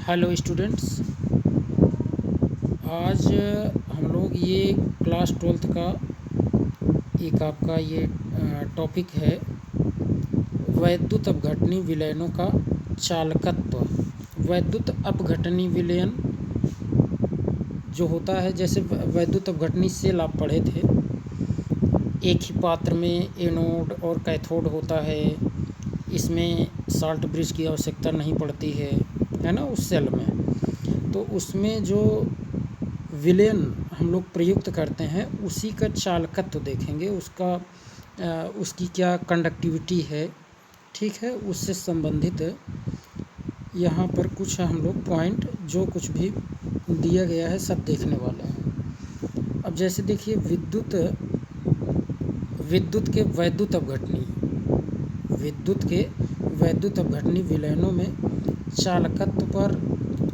Hello students, आज हम लोग ये क्लास 12th का एक आपका ये टॉपिक है वैद्युत अपघटनी विलयनों का चालकत्व। वैद्युत अपघटनी विलयन जो होता है, जैसे वैद्युत अपघटनी सेल आप पढ़े थे, एक ही पात्र में एनोड और कैथोड होता है। इसमें साल्ट ब्रिज की आवश्यकता नहीं पड़ती है ना उस सेल में। तो उसमें जो विलयन हम लोग प्रयुक्त करते हैं उसी का चालकत्व देखेंगे, उसकी क्या कंडक्टिविटी है, ठीक है। उससे संबंधित यहाँ पर कुछ हम लोग पॉइंट जो कुछ भी दिया गया है सब देखने वाले हैं। अब जैसे देखिए विद्युत के वैद्युत अपघटनी विलयनों में चालकत्व पर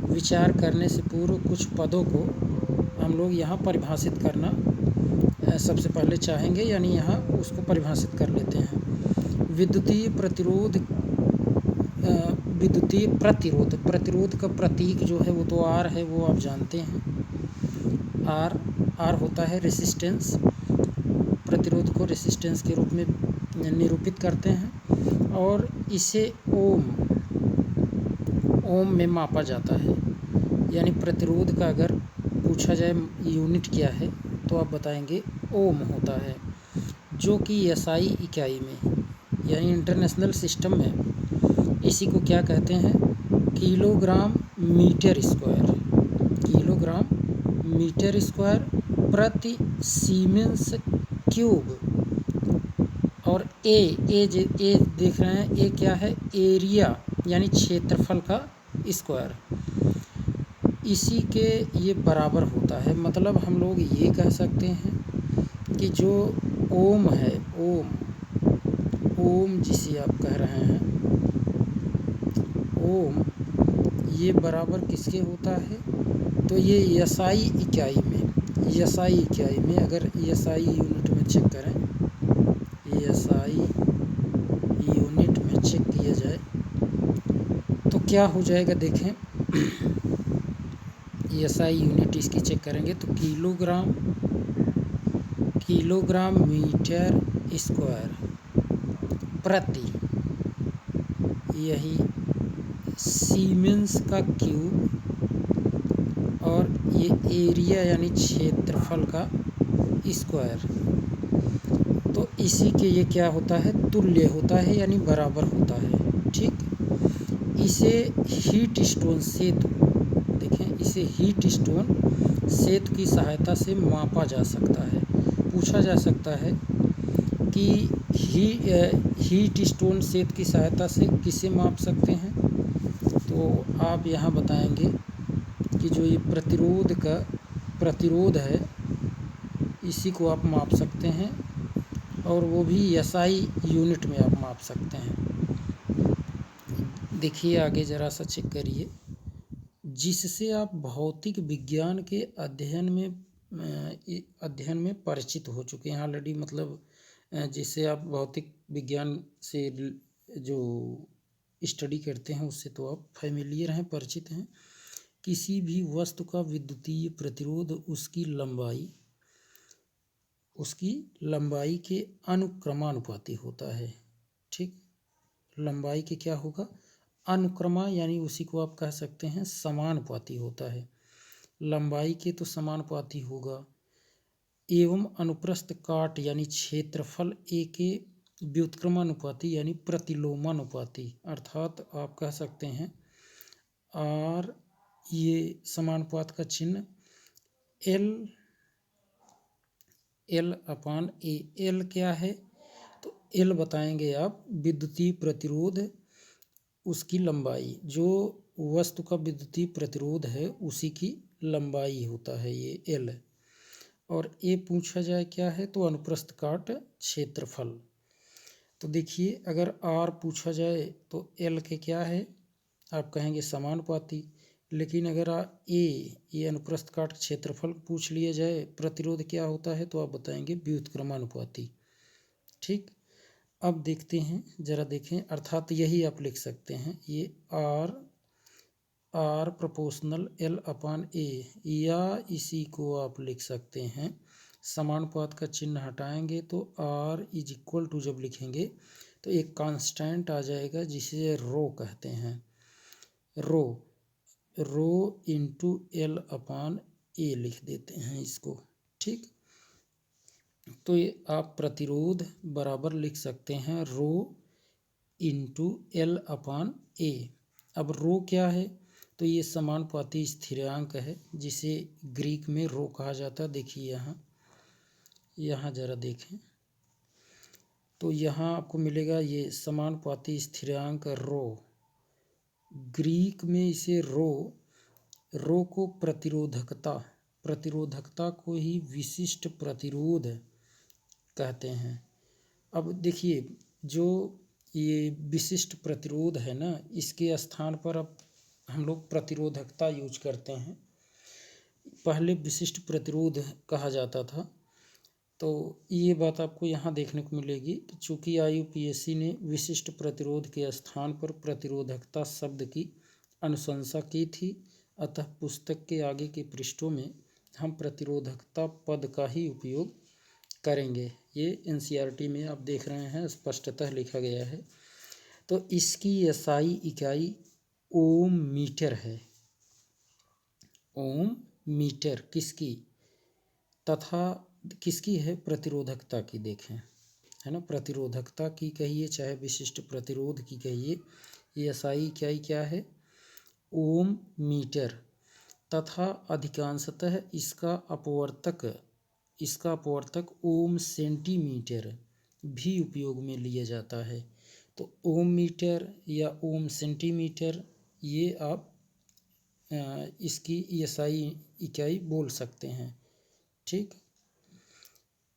विचार करने से पूर्व कुछ पदों को हम लोग यहाँ परिभाषित करना सबसे पहले चाहेंगे, यानी यहाँ उसको परिभाषित कर लेते हैं। विद्युतीय प्रतिरोध का प्रतीक जो है वो तो आर है, वो आप जानते हैं। आर होता है रेसिस्टेंस। प्रतिरोध को रेसिस्टेंस के रूप में निरूपित करते हैं और इसे ओम में मापा जाता है। यानी प्रतिरोध का अगर पूछा जाए यूनिट क्या है तो आप बताएंगे ओम होता है, जो कि एसआई इकाई में यानी इंटरनेशनल सिस्टम में इसी को क्या कहते हैं, किलोग्राम मीटर स्क्वायर प्रति सीमेंस क्यूब। और ए देख रहे हैं, ए क्या है, एरिया यानी क्षेत्रफल का स्क्वायर, इसी के ये बराबर होता है। मतलब हम लोग ये कह सकते हैं कि जो ओम है, ओम जिसे आप कह रहे हैं ओम, ये बराबर किसके होता है, तो ये एसआई इकाई में अगर एसआई यूनिट में चेक करें, एसआई यूनिट में चेक किया जाए तो क्या हो जाएगा, देखें एसआई यूनिट इसकी चेक करेंगे तो किलोग्राम मीटर स्क्वायर प्रति, यही सीमेंस का क्यूब, और ये एरिया यानी क्षेत्रफल का स्क्वायर। तो इसी के ये क्या होता है, तुल्य होता है यानी बराबर होता है, ठीक। इसे हीट स्टोन सेतु, देखें, इसे हीट स्टोन सेतु की सहायता से मापा जा सकता है। पूछा जा सकता है कि हीट स्टोन सेतु की सहायता से किसे माप सकते हैं, तो आप यहाँ बताएंगे कि जो ये प्रतिरोध है इसी को आप माप सकते हैं, और वो भी एसआई यूनिट में आप माप सकते हैं। देखिए आगे ज़रा सा चेक करिए, जिससे आप भौतिक विज्ञान के अध्ययन में परिचित हो चुके हैं ऑलरेडी। मतलब जिससे आप भौतिक विज्ञान से जो स्टडी करते हैं उससे तो आप फैमिलियर हैं, परिचित हैं। किसी भी वस्तु का विद्युतीय प्रतिरोध उसकी लंबाई के अनुक्रमानुपाती होता है, ठीक। लंबाई के क्या होगा, अनुक्रमा, यानी उसी को आप कह सकते हैं समानुपाती होता है। लंबाई के तो समानुपाती होगा, एवं अनुप्रस्थ काट यानी क्षेत्रफल ए के व्युत्क्रमानुपाती यानी प्रतिलोमानुपाती। अर्थात आप कह सकते हैं आर, ये समानुपात का चिन्ह एल अपान ए। एल क्या है, तो एल बताएंगे आप विद्युतीय प्रतिरोध, उसकी लंबाई, जो वस्तु का विद्युतीय प्रतिरोध है उसी की लंबाई होता है ये एल। और ए पूछा जाए क्या है, तो अनुप्रस्थ काट क्षेत्रफल। तो देखिए अगर आर पूछा जाए तो एल के क्या है, आप कहेंगे समानुपाती। लेकिन अगर ये अनुप्रस्थ काट क्षेत्रफल पूछ लिया जाए, प्रतिरोध क्या होता है, तो आप बताएंगे व्युत्क्रमानुपाती, ठीक। अब देखते हैं, जरा देखें, अर्थात यही आप लिख सकते हैं, ये आर आर प्रोपोर्शनल एल अपान ए, या इसी को आप लिख सकते हैं, समानुपात का चिन्ह हटाएंगे तो आर इज इक्वल टू जब लिखेंगे तो एक कांस्टेंट आ जाएगा जिसे रो कहते हैं, रो, रो इंटू एल अपान ए लिख देते हैं इसको। ठीक, तो ये आप प्रतिरोध बराबर लिख सकते हैं रो इंटू एल अपान ए। अब रो क्या है, तो ये समानुपाती स्थिरांक है जिसे ग्रीक में रो कहा जाता है। देखिए यहाँ ज़रा देखें तो यहाँ आपको मिलेगा ये समानुपाती स्थिरांक रो, ग्रीक में इसे रो को प्रतिरोधकता को ही विशिष्ट प्रतिरोध कहते हैं। अब देखिए जो ये विशिष्ट प्रतिरोध है ना, इसके स्थान पर अब हम लोग प्रतिरोधकता यूज करते हैं। पहले विशिष्ट प्रतिरोध कहा जाता था, तो ये बात आपको यहाँ देखने को मिलेगी। तो चूँकि IUPAC ने विशिष्ट प्रतिरोध के स्थान पर प्रतिरोधकता शब्द की अनुशंसा की थी, अतः पुस्तक के आगे के पृष्ठों में हम प्रतिरोधकता पद का ही उपयोग करेंगे। ये NCERT में आप देख रहे हैं स्पष्टतः लिखा गया है। तो इसकी SI इकाई ओम मीटर है, ओम मीटर किसकी, तथा किसकी है, प्रतिरोधकता की। देखें है ना, प्रतिरोधकता की कहिए चाहे विशिष्ट प्रतिरोध की कहिए, ये SI इकाई क्या है, ओम मीटर, तथा अधिकांशतः इसका अपवर्तक ओम सेंटीमीटर भी उपयोग में लिया जाता है। तो ओम मीटर या ओम सेंटीमीटर ये आप इसकी SI इकाई बोल सकते हैं। ठीक,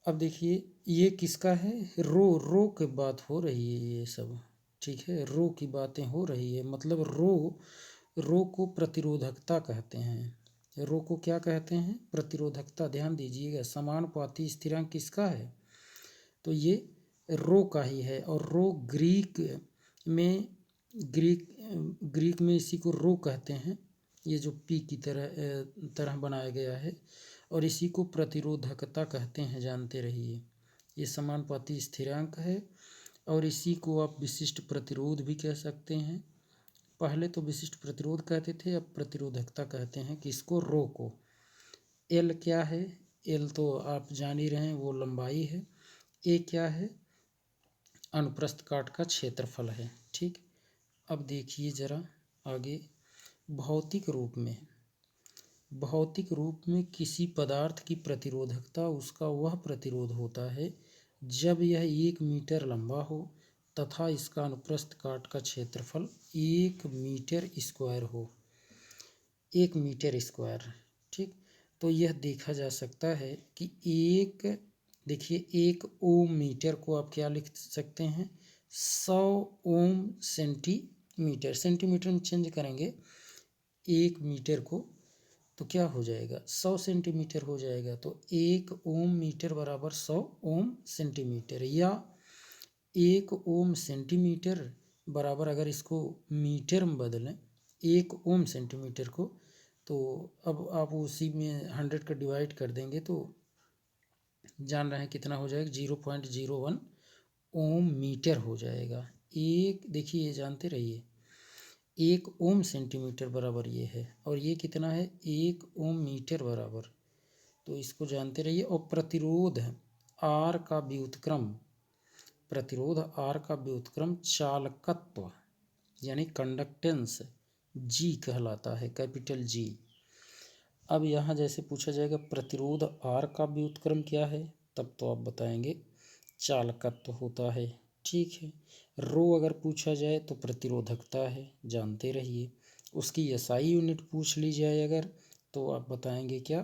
अब देखिए ये किसका है, रो की बात हो रही है ये सब। ठीक है, रो की बातें हो रही है, मतलब रो को प्रतिरोधकता कहते हैं। रो को क्या कहते हैं, प्रतिरोधकता। ध्यान दीजिएगा, समानुपाती स्थिरांक किसका है, तो ये रो का ही है। और रो ग्रीक में इसी को रो कहते हैं, ये जो पी की तरह बनाया गया है, और इसी को प्रतिरोधकता कहते हैं, जानते रहिए। ये समानुपाती स्थिरांक है और इसी को आप विशिष्ट प्रतिरोध भी कह सकते हैं। पहले तो विशिष्ट प्रतिरोध कहते थे, अब प्रतिरोधकता कहते हैं किसको, रो को। एल क्या है, एल तो आप जान ही रहे हैं, वो लंबाई है। ए क्या है, अनुप्रस्थ काट का क्षेत्रफल है। ठीक, अब देखिए ज़रा आगे, भौतिक रूप में किसी पदार्थ की प्रतिरोधकता उसका वह प्रतिरोध होता है जब यह 1 मीटर लंबा हो तथा इसका अनुप्रस्थ काट का क्षेत्रफल 1 मीटर स्क्वायर हो, 1 मीटर स्क्वायर। ठीक, तो यह देखा जा सकता है कि देखिए 1 ओम मीटर को आप क्या लिख सकते हैं, 100 ओम सेंटीमीटर, सेंटीमीटर में चेंज करेंगे 1 मीटर को तो क्या हो जाएगा, 100 सेंटीमीटर हो जाएगा। तो 1 ओम मीटर बराबर 100 ओम सेंटीमीटर, या 1 ओम सेंटीमीटर बराबर, अगर इसको मीटर में बदलें 1 ओम सेंटीमीटर को, तो अब आप उसी में 100 का डिवाइड कर देंगे तो जान रहे हैं कितना हो जाएगा, 0.01 ओम मीटर हो जाएगा। देखिए ये जानते रहिए, 1 ओम सेंटीमीटर बराबर ये है, और ये कितना है, 1 ओम मीटर बराबर, तो इसको जानते रहिए। और प्रतिरोध आर का व्युत्क्रम चालकत्व यानी कंडक्टेंस जी कहलाता है, कैपिटल जी। अब यहाँ जैसे पूछा जाएगा प्रतिरोध आर का व्युत्क्रम क्या है, तब तो आप बताएंगे चालकत्व होता है। ठीक है, रो अगर पूछा जाए तो प्रतिरोधकता है, जानते रहिए। उसकी SI यूनिट पूछ ली जाए अगर, तो आप बताएंगे क्या,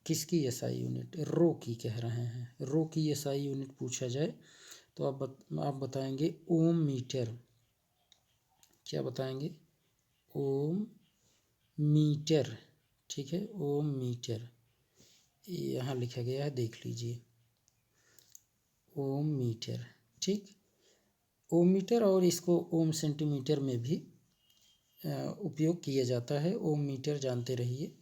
किसकी SI यूनिट, रो की कह रहे हैं, रो की SI यूनिट पूछा जाए तो आप बताएंगे ओम मीटर। क्या बताएंगे, ओम मीटर। ठीक है, ओम मीटर यहाँ लिखा गया है, देख लीजिए, ओम मीटर। ठीक, ओम मीटर, और इसको ओम सेंटीमीटर में भी उपयोग किया जाता है। ओम मीटर जानते रहिए,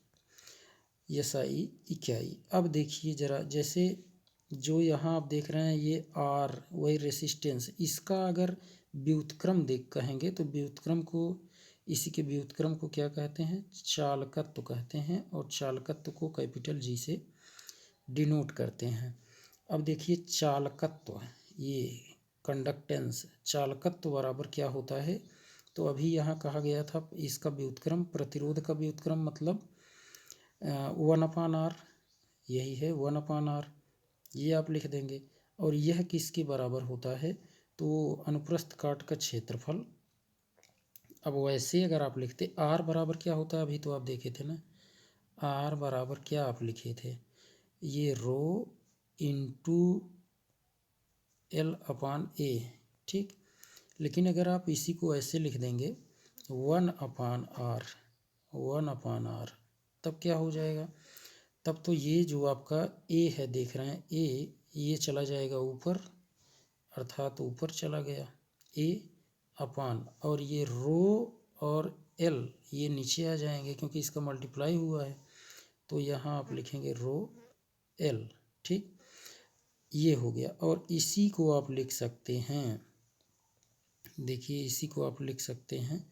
SI इकाई। अब देखिए ज़रा, जैसे जो यहाँ आप देख रहे हैं ये R, वही रेसिस्टेंस, इसका अगर व्युत्क्रम देख कहेंगे तो व्युत्क्रम को, इसी के व्युत्क्रम को क्या कहते हैं? चालकत्व कहते हैं, और चालकत्व को कैपिटल G से डिनोट करते हैं। अब देखिए चालकत्व, ये कंडक्टेंस, चालकत्व बराबर क्या होता है? तो अभी यहाँ कहा गया था इसका व्युत्क्रम, प्रतिरोध का व्युत्क्रम मतलब 1/R, यही है 1/R, ये आप लिख देंगे। और यह किसके बराबर होता है? तो अनुप्रस्थ काट का क्षेत्रफल। अब वैसे अगर आप लिखते R बराबर क्या होता है, अभी तो आप देखे थे ना, R बराबर क्या आप लिखे थे? ये रो इंटू L/A, ठीक। लेकिन अगर आप इसी को ऐसे लिख देंगे 1/R, 1/R, तब क्या हो जाएगा? तब तो ये जो आपका A है, देख रहे हैं A, ये चला जाएगा ऊपर, अर्थात ऊपर चला गया A अपान, और ये रो और L ये नीचे आ जाएंगे क्योंकि इसका मल्टीप्लाई हुआ है। तो यहाँ आप लिखेंगे रो L, ठीक, ये हो गया। और इसी को आप लिख सकते हैं, देखिए इसी को आप लिख सकते हैं,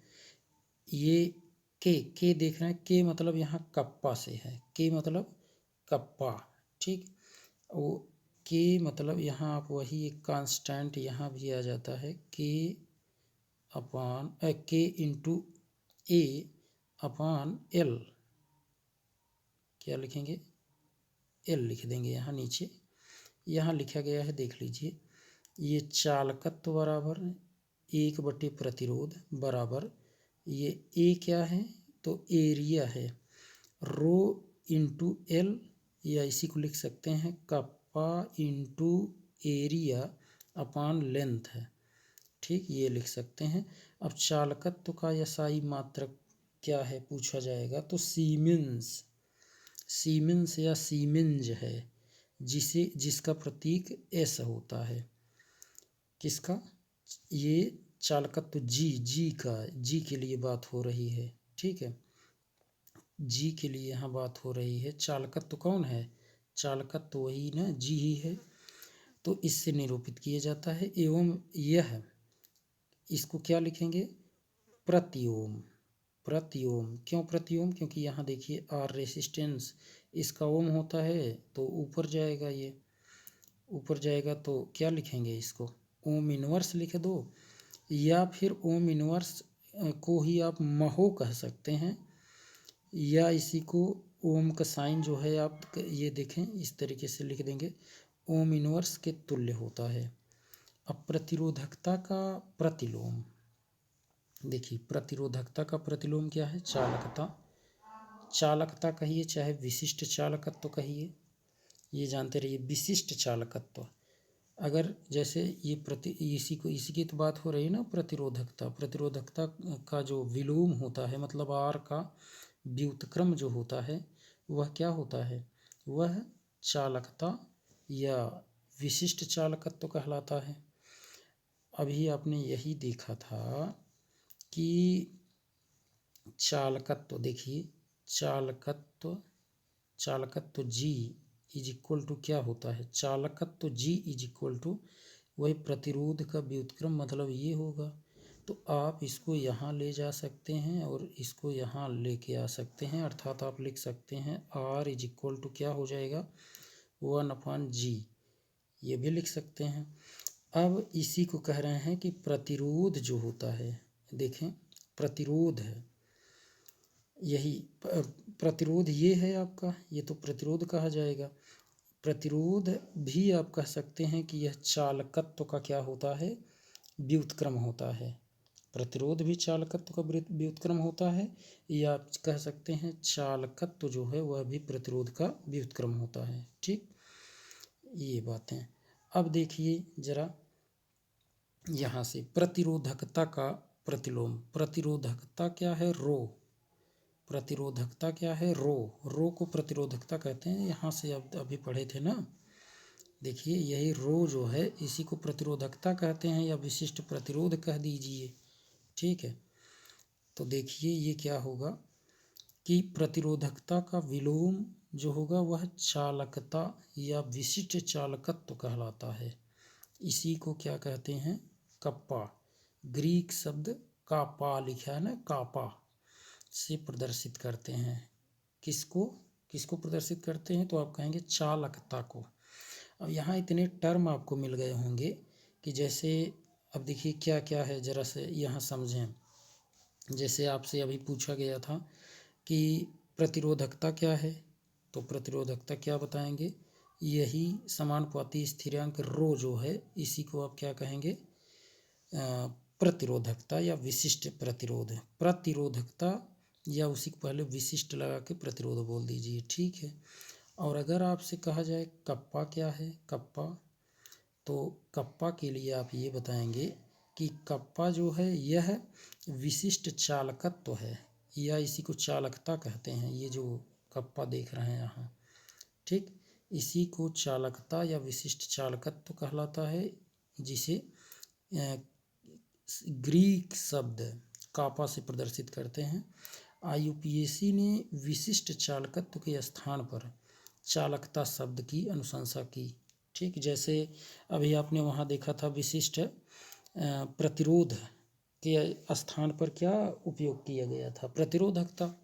ये के देख रहे हैं, के मतलब यहाँ कप्पा से है, के मतलब कप्पा, ठीक। वो के मतलब यहाँ आप वही एक कांस्टेंट यहाँ भी आ जाता है, के अपान के इंटू A अपान L, क्या लिखेंगे? L लिख देंगे यहाँ नीचे, यहाँ लिखा गया है, देख लीजिए। ये चालकत्व बराबर 1 बटे प्रतिरोध बराबर, ये A क्या है? तो एरिया है, रो इंटू L, या इसी को लिख सकते हैं कप्पा इंटू एरिया अपान लेंथ है, ठीक, ये लिख सकते हैं। अब चालकत्व का SI मात्रक क्या है पूछा जाएगा, तो सीमेंस, सीमेंस या सीमेंज है, जिसका प्रतीक S होता है। किसका? ये चालकत्व जी का, जी के लिए बात हो रही है, ठीक है, जी के लिए यहाँ बात हो रही है। चालकत्व कौन है? चालकत्व वही ना, जी ही है। तो इससे निरूपित किया जाता है। एवं यह, इसको क्या लिखेंगे? प्रति ओम, प्रति ओम। क्यों प्रति ओम? क्योंकि यहाँ देखिए R रेसिस्टेंस, इसका ओम होता है तो ऊपर जाएगा, ये ऊपर जाएगा, तो क्या लिखेंगे इसको? ओम इनवर्स लिख दो, या फिर ओम इनवर्स को ही आप महो कह सकते हैं, या इसी को ओम का साइन जो है आप ये देखें इस तरीके से लिख देंगे, ओम इनवर्स के तुल्य होता है। अब प्रतिरोधकता का प्रतिलोम, देखिए प्रतिरोधकता का प्रतिलोम क्या है? चालकता, चालकता कहिए चाहे विशिष्ट चालकत्व कहिए, ये जानते रहिए। विशिष्ट चालकत्व, अगर जैसे ये इसी की तो बात हो रही है ना, प्रतिरोधकता, प्रतिरोधकता का जो विलोम होता है, मतलब R का व्युत्क्रम जो होता है, वह क्या होता है? वह चालकता या विशिष्ट चालकत्व कहलाता है। अभी आपने यही देखा था कि चालकत्व, देखिए चालकत्व, चालकत्व G इज इक्वल टू क्या होता है? चालकत्व G इज इक्वल टू वही प्रतिरोध का व्युत्क्रम, मतलब ये होगा। तो आप इसको यहाँ ले जा सकते हैं और इसको यहाँ लेके आ सकते हैं, अर्थात आप लिख सकते हैं R इज इक्वल टू क्या हो जाएगा? 1/G, ये भी लिख सकते हैं। अब इसी को कह रहे हैं कि प्रतिरोध जो होता है, देखें प्रतिरोध है, यही प्रतिरोध ये है आपका, ये तो प्रतिरोध कहा जाएगा। प्रतिरोध भी आप कह सकते हैं कि यह चालकत्व का क्या होता है? व्युत्क्रम होता है। प्रतिरोध भी चालकत्व का व्युत्क्रम होता है, या आप कह सकते हैं चालकत्व जो है वह भी प्रतिरोध का व्युत्क्रम होता है, ठीक, ये बातें। अब देखिए जरा यहाँ से प्रतिरोधकता का प्रतिलोम, प्रतिरोधकता क्या है? रो, प्रतिरोधकता क्या है? रो, रो को प्रतिरोधकता कहते हैं, यहाँ से अब अभी पढ़े थे ना, देखिए यही रो जो है इसी को प्रतिरोधकता कहते हैं, या विशिष्ट प्रतिरोध कह दीजिए, ठीक है। तो देखिए ये क्या होगा कि प्रतिरोधकता का विलोम जो होगा वह चालकता या विशिष्ट चालकत्व कहलाता है। इसी को क्या कहते हैं? कप्पा। ग्रीक शब्द कापा लिखा है ना, कापा से प्रदर्शित करते हैं। किसको किसको प्रदर्शित करते हैं? तो आप कहेंगे चालकता को। अब यहाँ इतने टर्म आपको मिल गए होंगे कि जैसे अब देखिए क्या क्या है, जरा से यहाँ समझें। जैसे आपसे अभी पूछा गया था कि प्रतिरोधकता क्या है, तो प्रतिरोधकता क्या बताएंगे? यही समानुपाती स्थिरांक रो जो है, इसी को आप क्या कहेंगे? प्रतिरोधकता या विशिष्ट प्रतिरोध। प्रतिरोधकता या उसी को पहले विशिष्ट लगा के प्रतिरोध बोल दीजिए, ठीक है। और अगर आपसे कहा जाए कप्पा क्या है, कप्पा, तो कप्पा के लिए आप ये बताएंगे कि कप्पा जो है यह विशिष्ट चालकत्व है, या इसी को चालकता कहते हैं। ये जो कप्पा देख रहे हैं यहाँ, ठीक, इसी को चालकता या विशिष्ट चालकत्व कहलाता है, जिसे ग्रीक शब्द कापा से प्रदर्शित करते हैं। IUPAC ने विशिष्ट चालकत्व के स्थान पर चालकता शब्द की अनुशंसा की, ठीक। जैसे अभी आपने वहाँ देखा था विशिष्ट प्रतिरोध के स्थान पर क्या उपयोग किया गया था? प्रतिरोधकता।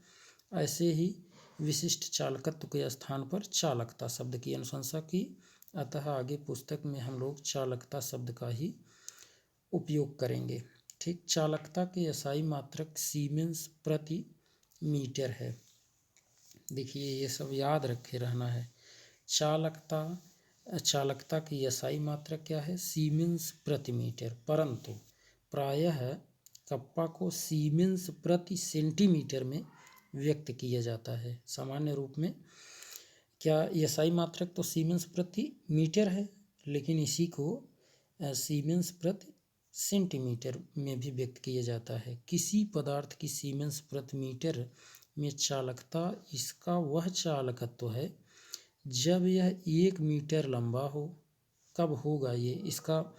ऐसे ही विशिष्ट चालकत्व के स्थान पर चालकता शब्द की अनुशंसा की। अतः आगे पुस्तक में हम लोग चालकता शब्द का ही उपयोग करेंगे, ठीक। चालकता के SI मात्रक सीमेंस प्रति मीटर है। देखिए ये सब याद रखे रहना है। चालकता की SI मात्रक क्या है? सीमेंस प्रति मीटर। परंतु प्रायः कप्पा को सीमेंस प्रति सेंटीमीटर में व्यक्त किया जाता है। सामान्य रूप में क्या SI मात्रक तो सीमेंस प्रति मीटर है, लेकिन इसी को सीमेंस प्रति सेंटीमीटर में भी व्यक्त किया जाता है। किसी पदार्थ की सीमेंस प्रति मीटर में चालकता इसका वह चालकत्व है जब यह 1 मीटर लंबा हो। कब होगा ये? इसका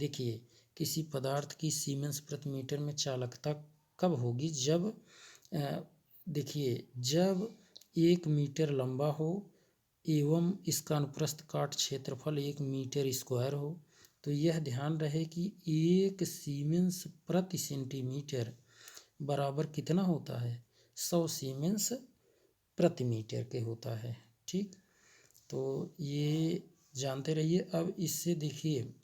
देखिए, किसी पदार्थ की सीमेंस प्रति मीटर में चालकता कब होगी? जब देखिए, जब 1 मीटर लंबा हो एवं इसका अनुप्रस्थ काट क्षेत्रफल 1 मीटर स्क्वायर हो। तो यह ध्यान रहे कि 1 सीमेंस प्रति सेंटीमीटर बराबर कितना होता है? 100 सीमेंस प्रति मीटर के होता है, ठीक। तो ये जानते रहिए। अब इससे देखिए,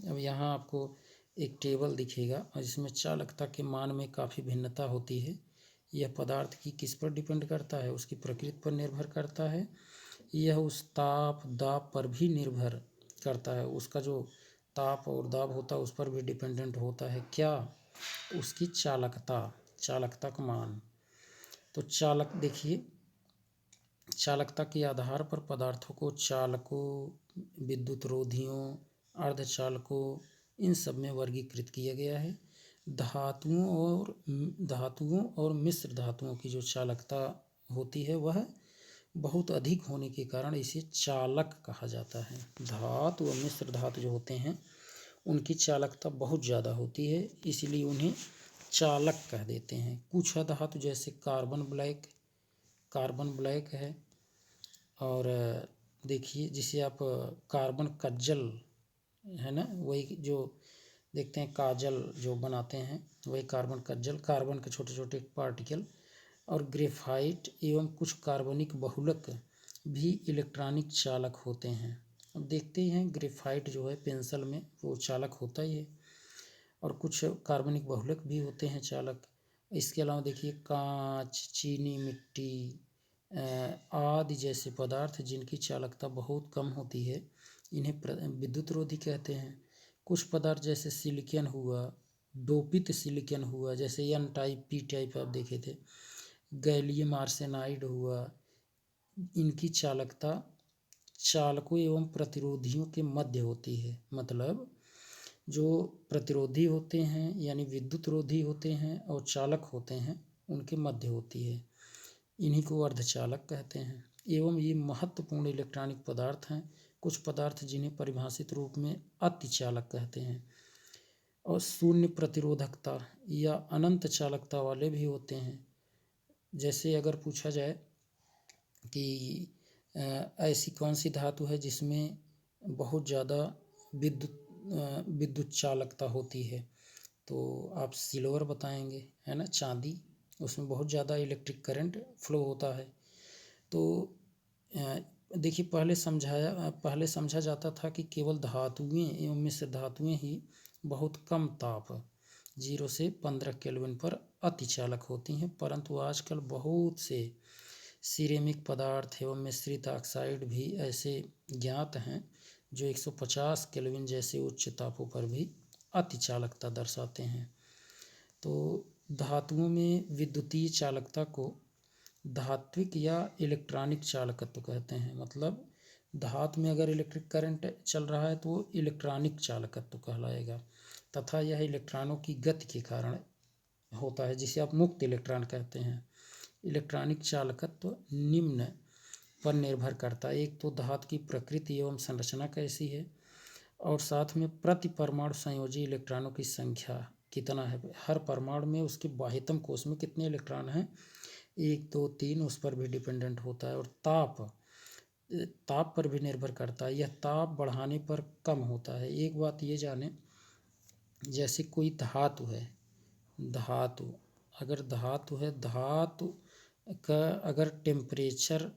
अब यहाँ आपको एक टेबल दिखेगा और इसमें चालकता के मान में काफ़ी भिन्नता होती है। यह पदार्थ की किस पर डिपेंड करता है? उसकी प्रकृति पर निर्भर करता है। यह उस ताप दाब पर भी निर्भर करता है। उसका जो ताप और दाब होता है उस पर भी डिपेंडेंट होता है। क्या? उसकी चालकता का मान। तो देखिए, चालकता के आधार पर पदार्थों को चालकों, विद्युत रोधियों, अर्धचालकों, इन सब में वर्गीकृत किया गया है। धातुओं और मिश्र धातुओं की जो चालकता होती है वह बहुत अधिक होने के कारण इसे चालक कहा जाता है। धातु और मिश्र धातु जो होते हैं उनकी चालकता बहुत ज़्यादा होती है, इसलिए उन्हें चालक कह देते हैं। कुछ धातु जैसे कार्बन ब्लैक है, और देखिए जिसे आप कार्बन कज्जल है ना, वही जो देखते हैं काजल जो बनाते हैं वही कार्बन कज्जल, कार्बन के छोटे छोटे पार्टिकल। और ग्रेफाइट एवं कुछ कार्बनिक बहुलक भी इलेक्ट्रॉनिक चालक होते हैं। अब देखते ही हैं ग्रेफाइट जो है पेंसिल में वो चालक होता ही है, और कुछ कार्बनिक बहुलक भी होते हैं चालक। इसके अलावा देखिए कांच, चीनी मिट्टी आदि जैसे पदार्थ जिनकी चालकता बहुत कम होती है, इन्हें विद्युत रोधी कहते हैं। कुछ पदार्थ जैसे सिलिकॉन हुआ, डोपित सिलिकॉन हुआ, जैसे N टाइप P टाइप आप देखे थे, गैलियम आर्सेनाइड हुआ, इनकी चालकता चालकों एवं प्रतिरोधियों के मध्य होती है। मतलब जो प्रतिरोधी होते हैं यानी विद्युत रोधी होते हैं और चालक होते हैं उनके मध्य होती है। इन्हीं को अर्धचालक कहते हैं। एवं ये महत्वपूर्ण इलेक्ट्रॉनिक पदार्थ हैं। कुछ पदार्थ जिन्हें परिभाषित रूप में अतिचालक कहते हैं। और शून्य प्रतिरोधकता या अनंत चालकता वाले भी होते हैं। जैसे अगर पूछा जाए कि ऐसी कौन सी धातु है जिसमें बहुत ज़्यादा विद्युत चालकता होती है, तो आप सिल्वर बताएंगे, है ना, चांदी, उसमें बहुत ज़्यादा इलेक्ट्रिक करंट फ्लो होता है। तो देखिए, पहले समझा जाता था कि केवल धातुएं एवं मिश्र धातुएं ही बहुत कम ताप 0 से 15 केल्विन पर अतिचालक होती हैं, परंतु आजकल बहुत से सिरेमिक पदार्थ एवं मिश्रित ऑक्साइड भी ऐसे ज्ञात हैं जो 150 केल्विन जैसे उच्च तापों पर भी अतिचालकता दर्शाते हैं। तो धातुओं में विद्युतीय चालकता को धात्विक या इलेक्ट्रॉनिक चालकत्व कहते हैं। मतलब धातु में अगर इलेक्ट्रिक करंट चल रहा है तो वो इलेक्ट्रॉनिक चालकत्व कहलाएगा, तथा यह इलेक्ट्रॉनों की गति के कारण होता है, जिसे आप मुक्त इलेक्ट्रॉन कहते हैं। इलेक्ट्रॉनिक चालकत्व निम्न पर निर्भर करता है। एक तो धातु की प्रकृति एवं संरचना कैसी है, और साथ में प्रति परमाणु संयोजी इलेक्ट्रॉनों की संख्या कितना है, हर परमाणु में उसके बाह्यतम कोश में कितने इलेक्ट्रॉन हैं, 1 2 3, उस पर भी डिपेंडेंट होता है। और ताप पर भी निर्भर करता है, यह ताप बढ़ाने पर कम होता है। एक बात ये जाने, जैसे कोई धातु है, धातु का अगर टेम्परेचर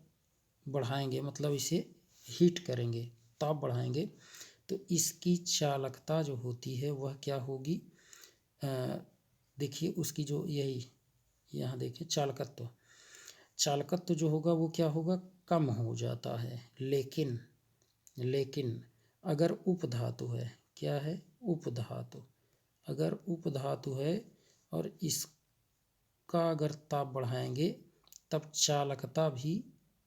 बढ़ाएंगे, मतलब इसे हीट करेंगे, ताप बढ़ाएंगे, तो इसकी चालकता जो होती है वह क्या होगी, देखिए उसकी जो यही यहाँ देखिए चालकत्व जो होगा वो क्या होगा, कम हो जाता है। लेकिन अगर उपधातु है, क्या है, उपधातु, अगर उपधातु है और इसका अगर ताप बढ़ाएंगे, तब चालकता भी,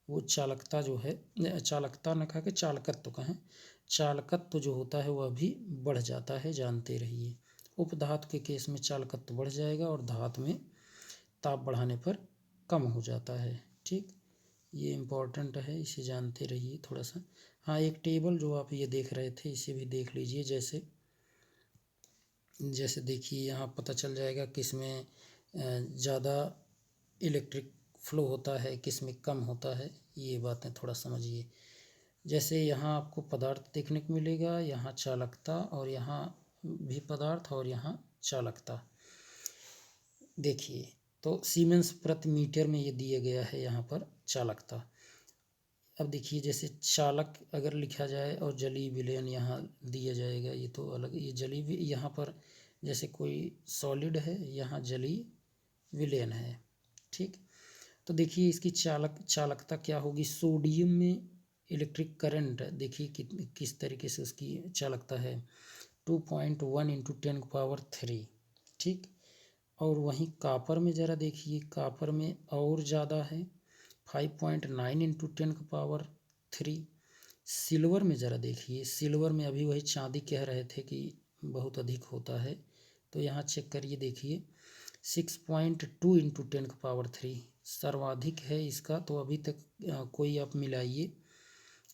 वो चालकता जो है, चालकता न कहा के चालकत्व कहें, चालकत्व जो होता है वह भी बढ़ जाता है, जानते रहिए। उपधातु के केस में चालकत्व बढ़ जाएगा और धातु में ताप बढ़ाने पर कम हो जाता है। ठीक, ये इम्पोर्टेंट है, इसे जानते रहिए थोड़ा सा। हाँ, एक टेबल जो आप ये देख रहे थे इसे भी देख लीजिए। जैसे देखिए, यहाँ पता चल जाएगा किसमें ज़्यादा इलेक्ट्रिक फ्लो होता है, किसमें कम होता है, ये बातें थोड़ा समझिए। जैसे यहाँ आपको पदार्थ देखने को मिलेगा, यहाँ चालकता, और यहाँ भी पदार्थ, और यहाँ चालकता। देखिए, तो सीमेंस प्रति मीटर में ये दिया गया है यहाँ पर चालकता। अब देखिए, जैसे चालक अगर लिखा जाए और जलीय विलयन यहाँ दिया जाएगा, ये तो अलग, ये जलीय, यहाँ पर जैसे कोई सॉलिड है, यहाँ जलीय विलयन है। ठीक, तो देखिए इसकी चालकता क्या होगी। सोडियम में इलेक्ट्रिक करंट देखिए किस तरीके से उसकी चालकता है, 2.1 × 10⁻³ ठीक। और वहीं कापर में ज़रा देखिए, कापर में और ज़्यादा है, 5.9 × 10⁻³ सिल्वर में ज़रा देखिए, सिल्वर में अभी वही चांदी कह रहे थे कि बहुत अधिक होता है, तो यहाँ चेक करिए, देखिए 6.2 × 10⁻³ सर्वाधिक है इसका। तो अभी तक कोई आप मिलाइए,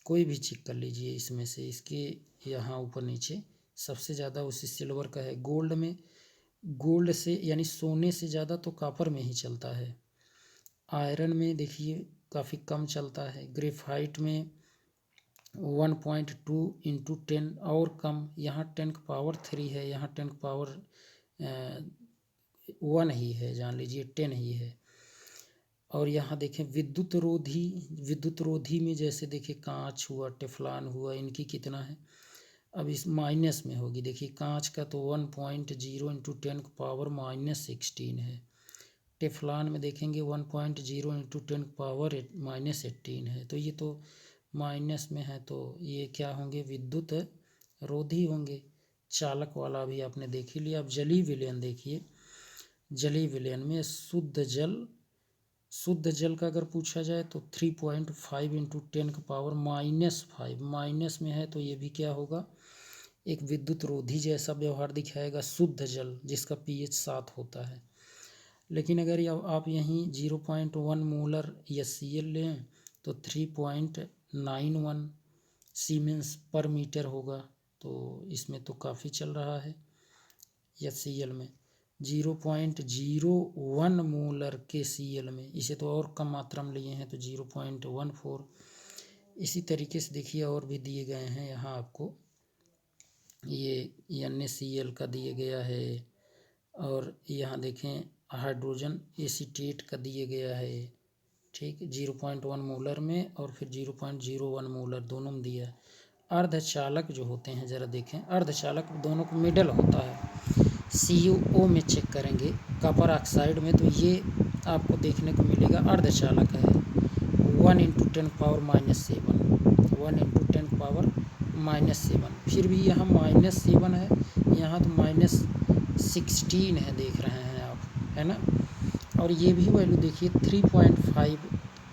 कोई भी चेक कर लीजिए इसमें से, इसके यहाँ ऊपर नीचे सबसे ज़्यादा उसी सिल्वर का है। गोल्ड से यानी सोने से ज़्यादा तो कापर में ही चलता है। आयरन में देखिए काफ़ी कम चलता है। ग्रेफाइट में 1.2 × 10 और कम, यहाँ 10⁻³ है, यहाँ 10⁻1 ही है, जान लीजिए 10 ही है। और यहाँ देखें विद्युत रोधी में जैसे देखिए कांच हुआ, टेफ्लॉन हुआ, इनकी कितना है, अब इस माइनस में होगी। देखिए कांच का तो 1.0 × 10⁻−16 है। टेफ्लॉन में देखेंगे 1.0 × 10⁻−18 है। तो ये तो माइनस में है, तो ये क्या होंगे, विद्युत रोधी होंगे। चालक वाला भी आपने देख ही लिया। अब जलीय विलयन देखिए, जलीय विलयन में शुद्ध जल का अगर पूछा जाए तो 3.5 × 10⁻−5 माइनस में है, तो ये भी क्या होगा, एक विद्युत रोधी जैसा व्यवहार दिखाएगा, शुद्ध जल जिसका pH 7 होता है। लेकिन अगर आप यहीं 0.1 मोलर HCl लें तो 3.91 सीमेंस पर मीटर होगा, तो इसमें तो काफ़ी चल रहा है। HCl में, 0.01 मोलर के Cl में, इसे तो और कम मात्रा में लिए हैं तो 0.14। इसी तरीके से देखिए और भी दिए गए हैं यहाँ आपको, ये NaCl का दिया गया है, और यहाँ देखें हाइड्रोजन एसीटेट का दिया गया है, ठीक, 0.1 मोलर में और फिर 0.01 मोलर दोनों में दिया है। अर्धचालक जो होते हैं ज़रा देखें, अर्धचालक दोनों को मिडल होता है, CuO में चेक करेंगे कॉपर ऑक्साइड में तो ये आपको देखने को मिलेगा अर्धचालक है, 1 × 10⁻⁷, 1 × 10⁻⁷। फिर भी यहाँ -7 है, यहाँ तो -16 है, देख रहे हैं आप, है ना। और ये भी वैल्यू देखिए 3.5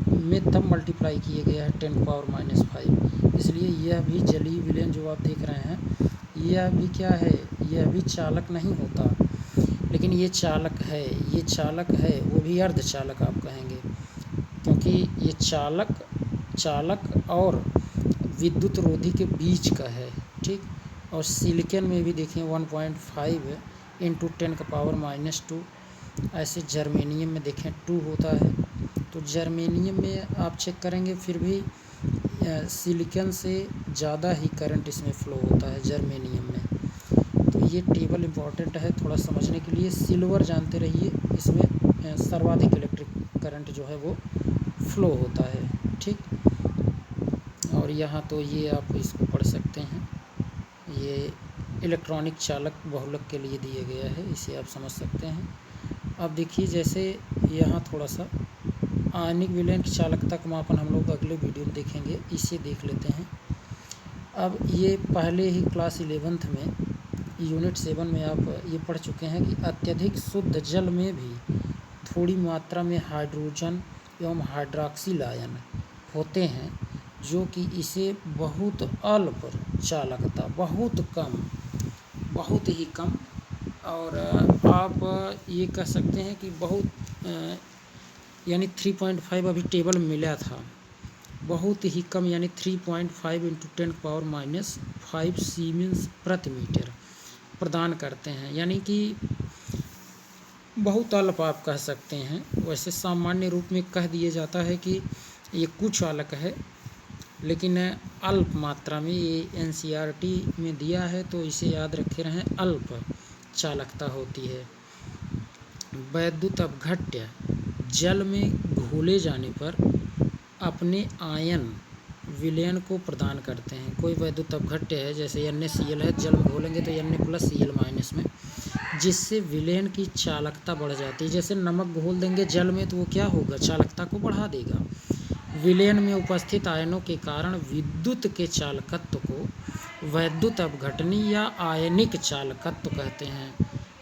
में तब मल्टीप्लाई किया गया है 10⁻⁵, इसलिए यह भी जलीय विलयन जो आप देख रहे हैं यह भी क्या है, यह भी चालक नहीं होता, लेकिन ये चालक है, ये चालक है, वो भी अर्धचालक आप कहेंगे, क्योंकि ये चालक और विद्युत रोधी के बीच का है, ठीक। और सिलिकॉन में भी देखिए 1.5 × 10⁻⁻², ऐसे जर्मेनियम में देखें 2 होता है। तो जर्मेनियम में आप चेक करेंगे फिर भी सिलिकॉन से ज़्यादा ही करंट इसमें फ़्लो होता है जर्मेनियम में। तो ये टेबल इम्पॉर्टेंट है थोड़ा समझने के लिए। सिल्वर जानते रहिए, इसमें सर्वाधिक इलेक्ट्रिक करंट जो है वो फ़्लो होता है, ठीक। और यहाँ तो ये आप इसको पढ़ सकते हैं, ये इलेक्ट्रॉनिक चालक बहुलक के लिए दिया गया है, इसे आप समझ सकते हैं। अब देखिए जैसे यहाँ थोड़ा सा आयनिक विलयन की चालकता का मापन हम लोग अगले वीडियो में देखेंगे, इसे देख लेते हैं। अब ये पहले ही क्लास 11th में यूनिट 7 में आप ये पढ़ चुके हैं कि अत्यधिक शुद्ध जल में भी थोड़ी मात्रा में हाइड्रोजन एवं हाइड्रॉक्सिल आयन होते हैं, जो कि इसे बहुत अल्प चालकता, बहुत कम, बहुत ही कम, और आप ये कह सकते हैं कि बहुत यानी 3.5 अभी टेबल में मिला था, बहुत ही कम यानी 3.5 × 10⁻⁵ सीमेंस प्रति मीटर प्रदान करते हैं, यानी कि बहुत अल्प आप कह सकते हैं। वैसे सामान्य रूप में कह दिया जाता है कि ये कुचालक है, लेकिन अल्प मात्रा में ये NCERT में दिया है, तो इसे याद रखे रहें, अल्प चालकता होती है। वैद्युत अपघट्य जल में घोले जाने पर अपने आयन विलयन को प्रदान करते हैं। कोई वैद्युत अपघट्य है, जैसे NaCl है, जल में घोलेंगे तो Na+Cl- में, जिससे विलयन की चालकता बढ़ जाती है। जैसे नमक घोल देंगे जल में तो वो क्या होगा, चालकता को बढ़ा देगा। विलयन में उपस्थित आयनों के कारण विद्युत के चालकत्व को वैद्युत अपघटनी या आयनिक चालकत्व कहते हैं,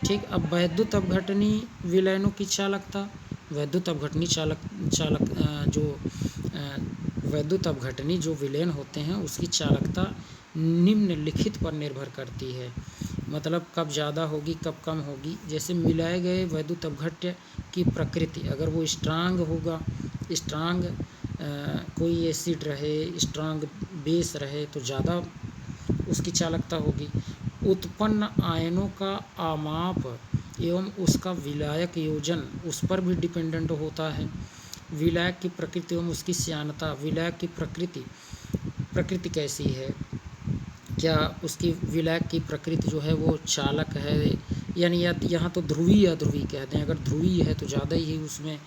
ठीक। अब वैद्युत अपघटनी विलयनों की चालकता, वैद्युत अपघटनी वैद्युत अपघटनी जो विलयन होते हैं उसकी चालकता निम्नलिखित पर निर्भर करती है, मतलब कब ज़्यादा होगी कब कम होगी। जैसे मिलाए गए वैद्युत अपघट्य की प्रकृति, अगर वो स्ट्रांग होगा, स्ट्रांग कोई एसिड रहे, स्ट्रांग बेस रहे तो ज़्यादा उसकी चालकता होगी। उत्पन्न आयनों का आमाप एवं उसका विलायक योजन उस पर भी डिपेंडेंट होता है। विलायक की प्रकृति एवं उसकी श्यानता, विलायक की प्रकृति कैसी है, क्या उसकी विलायक की प्रकृति जो है वो चालक है, यानी यहाँ तो ध्रुवीय अध्रुवीय कहते हैं, अगर ध्रुवीय है तो ज़्यादा ही उसमें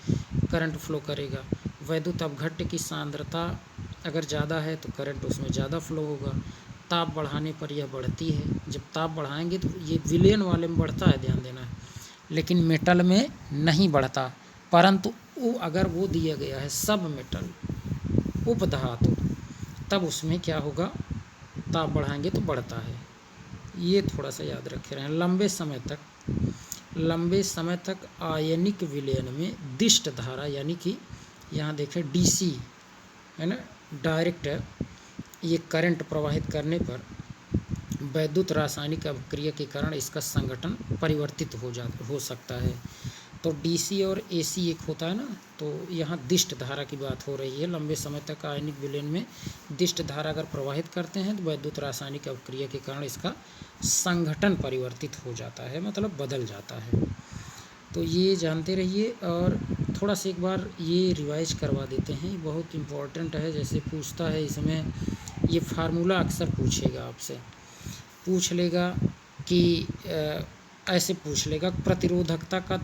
करंट फ्लो करेगा। वैद्युत अपघट्य की सांद्रता अगर ज़्यादा है तो करंट उसमें ज़्यादा फ्लो होगा। ताप बढ़ाने पर यह बढ़ती है, जब ताप बढ़ाएंगे तो ये विलयन वाले में बढ़ता है, ध्यान देना है, लेकिन मेटल में नहीं बढ़ता। परंतु अगर वो दिया गया है सब मेटल उपधातु, तब उसमें क्या होगा, ताप बढ़ाएंगे तो बढ़ता है। ये थोड़ा सा याद रखे रहें। लंबे समय तक आयनिक विलयन में दिष्ट धारा, यानी कि यहाँ देखें DC है ना, डायरेक्ट ये करंट प्रवाहित करने पर वैद्युत रासायनिक अभिक्रिया के कारण इसका संगठन परिवर्तित हो सकता है। तो डीसी और एसी एक होता है ना, तो यहाँ दिष्ट धारा की बात हो रही है। लंबे समय तक आयनिक विलयन में दिष्ट धारा अगर प्रवाहित करते हैं तो वैद्युत रासायनिक अवक्रिया के कारण इसका संघटन परिवर्तित हो जाता है, मतलब बदल जाता है। तो ये जानते रहिए। और थोड़ा सा एक बार ये रिवाइज करवा देते हैं, ये बहुत इम्पोर्टेंट है। जैसे पूछता है इसमें, ये फार्मूला अक्सर पूछेगा आपसे, पूछ लेगा कि ऐसे पूछ लेगा प्रतिरोधकता का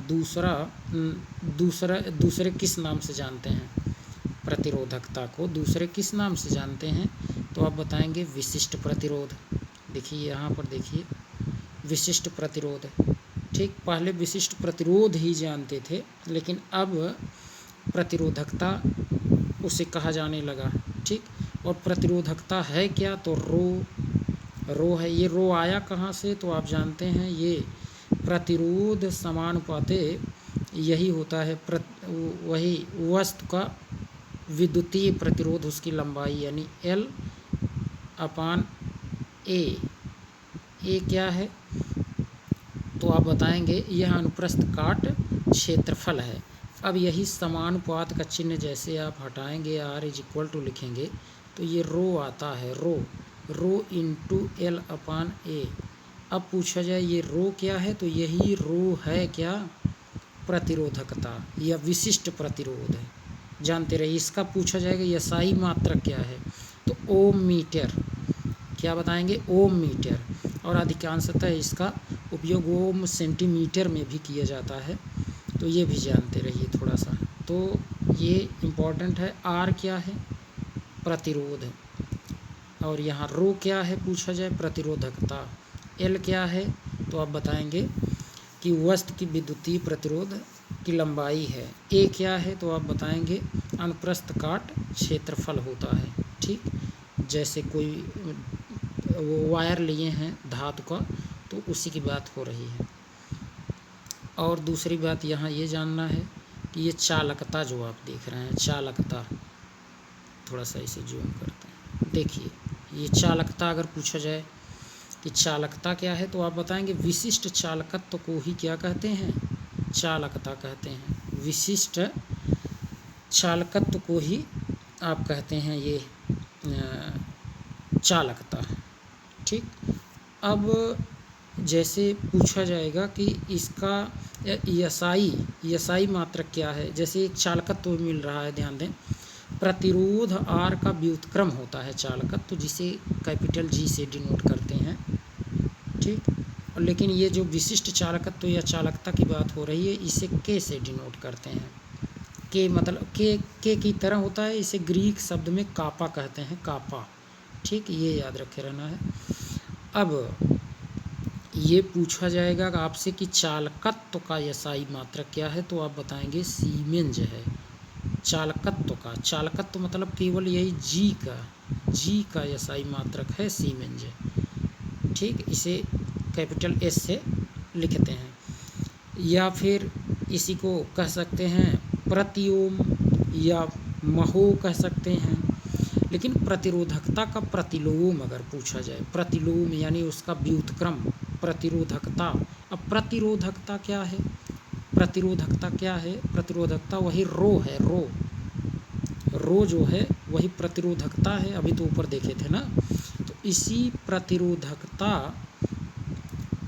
दूसरे किस नाम से जानते हैं, प्रतिरोधकता को दूसरे किस नाम से जानते हैं, तो आप बताएंगे विशिष्ट प्रतिरोध। देखिए यहाँ पर देखिए विशिष्ट प्रतिरोध, ठीक। पहले विशिष्ट प्रतिरोध ही जानते थे, लेकिन अब प्रतिरोधकता उसे कहा जाने लगा, ठीक। और प्रतिरोधकता है क्या, तो रो है। ये रो आया कहाँ से, तो आप जानते हैं ये प्रतिरोध समानुपाते यही होता है, वही वस्तु का विद्युतीय प्रतिरोध, उसकी लंबाई यानी L अपान ए क्या है, तो आप बताएंगे यह अनुप्रस्थ काट क्षेत्रफल है। अब यही समानुपात का चिन्ह जैसे आप हटाएंगे, R इज इक्वल टू लिखेंगे, तो ये रो आता है, रो इंटू L अपान ए। अब पूछा जाए ये रो क्या है, तो यही रो है क्या, प्रतिरोधकता या विशिष्ट प्रतिरोध है। जानते रहिए। इसका पूछा जाएगा SI मात्रक क्या है, तो ओम मीटर, क्या बताएंगे, ओम मीटर। और अधिकांशतः इसका उपयोग ओम सेंटीमीटर में भी किया जाता है, तो ये भी जानते रहिए थोड़ा सा। तो ये इम्पोर्टेंट है। R क्या है, प्रतिरोध, और यहाँ रो क्या है पूछा जाए, प्रतिरोधकता। L क्या है, तो आप बताएंगे कि वस्तु की विद्युतीय प्रतिरोध की लंबाई है। A क्या है, तो आप बताएंगे अनुप्रस्थ काट क्षेत्रफल होता है, ठीक। जैसे कोई वो वायर लिए हैं धातु का, तो उसी की बात हो रही है। और दूसरी बात यहाँ ये जानना है कि ये चालकता जो आप देख रहे हैं, चालकता, थोड़ा सा इसे जूम करते हैं, देखिए ये चालकता अगर पूछा जाए कि चालकता क्या है, तो आप बताएंगे विशिष्ट चालकत्व को ही क्या कहते हैं, चालकता कहते हैं। विशिष्ट चालकत्व को ही आप कहते हैं ये चालकता, ठीक। अब जैसे पूछा जाएगा कि इसका SI मात्रक क्या है, जैसे एक चालकत्व मिल रहा है, ध्यान दें, प्रतिरोध R का व्युत्क्रम होता है चालकत्व, जिसे कैपिटल G से डिनोट करते हैं, ठीक। और लेकिन ये जो विशिष्ट चालकत्व या चालकता की बात हो रही है, इसे K से डिनोट करते हैं। K मतलब K की तरह होता है, इसे ग्रीक शब्द में कापा कहते हैं, कापा, ठीक। ये याद रखे रहना है। अब ये पूछा जाएगा आपसे कि चालकत्व का SI मात्रक क्या है, तो आप बताएंगे सीमेंज है। चालकत्व का, चालकत्व मतलब केवल यही G का SI मात्रक है सीमेंज, ठीक। इसे कैपिटल S से लिखते हैं। या फिर इसी को कह सकते हैं प्रति ओम या महो कह सकते हैं। लेकिन प्रतिरोधकता का प्रतिलोम अगर पूछा जाए, प्रतिलोम यानी उसका व्युत्क्रम, प्रतिरोधकता। अब प्रतिरोधकता क्या है, प्रतिरोधकता क्या है, प्रतिरोधकता वही रो है, रो जो है वही प्रतिरोधकता है, अभी तो ऊपर देखे थे ना। तो इसी प्रतिरोधकता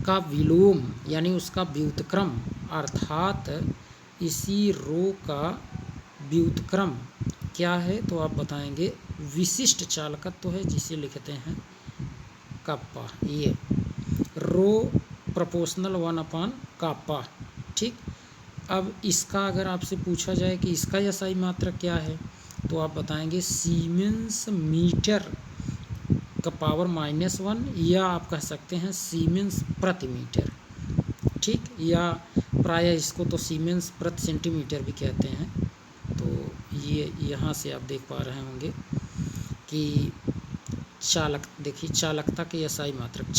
का विलोम यानी उसका व्युत्क्रम, अर्थात इसी रो का व्युत्क्रम क्या है, तो आप बताएंगे विशिष्ट चालकत्व है, जिसे लिखते हैं काप्पा। ये रो प्रोपोर्शनल 1/काप्पा, ठीक। अब इसका अगर आपसे पूछा जाए कि इसका SI मात्रक क्या है, तो आप बताएंगे सीमेंस मीटर का पावर -1, या आप कह सकते हैं सीमेंस प्रति मीटर, ठीक। या प्रायः इसको तो सीमेंस प्रति सेंटीमीटर भी कहते हैं। तो ये यहाँ से आप देख पा रहे होंगे कि देखिए चालकता के SI मात्रक,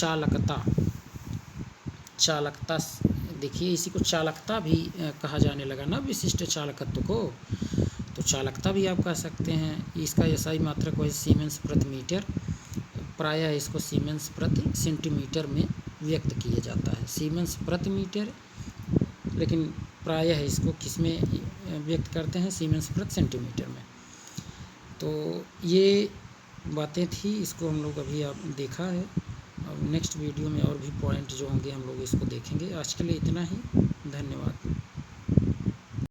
चालकता देखिए, इसी को चालकता भी कहा जाने लगा ना, विशिष्ट चालकत्व को। तो चालकता भी आप कह सकते हैं। इसका SI मात्रक वही सीमेंस प्रति मीटर, प्रायः इसको सीमेंस प्रति सेंटीमीटर में व्यक्त किया जाता है, सीमेंस प्रति मीटर। लेकिन प्रायः इसको किस में व्यक्त करते हैं, सीमेंस प्रति सेंटीमीटर में। तो ये बातें थी, इसको हम लोग अभी आप देखा है, और नेक्स्ट वीडियो में और भी पॉइंट जो होंगे हम लोग इसको देखेंगे। आज के लिए इतना ही, धन्यवाद।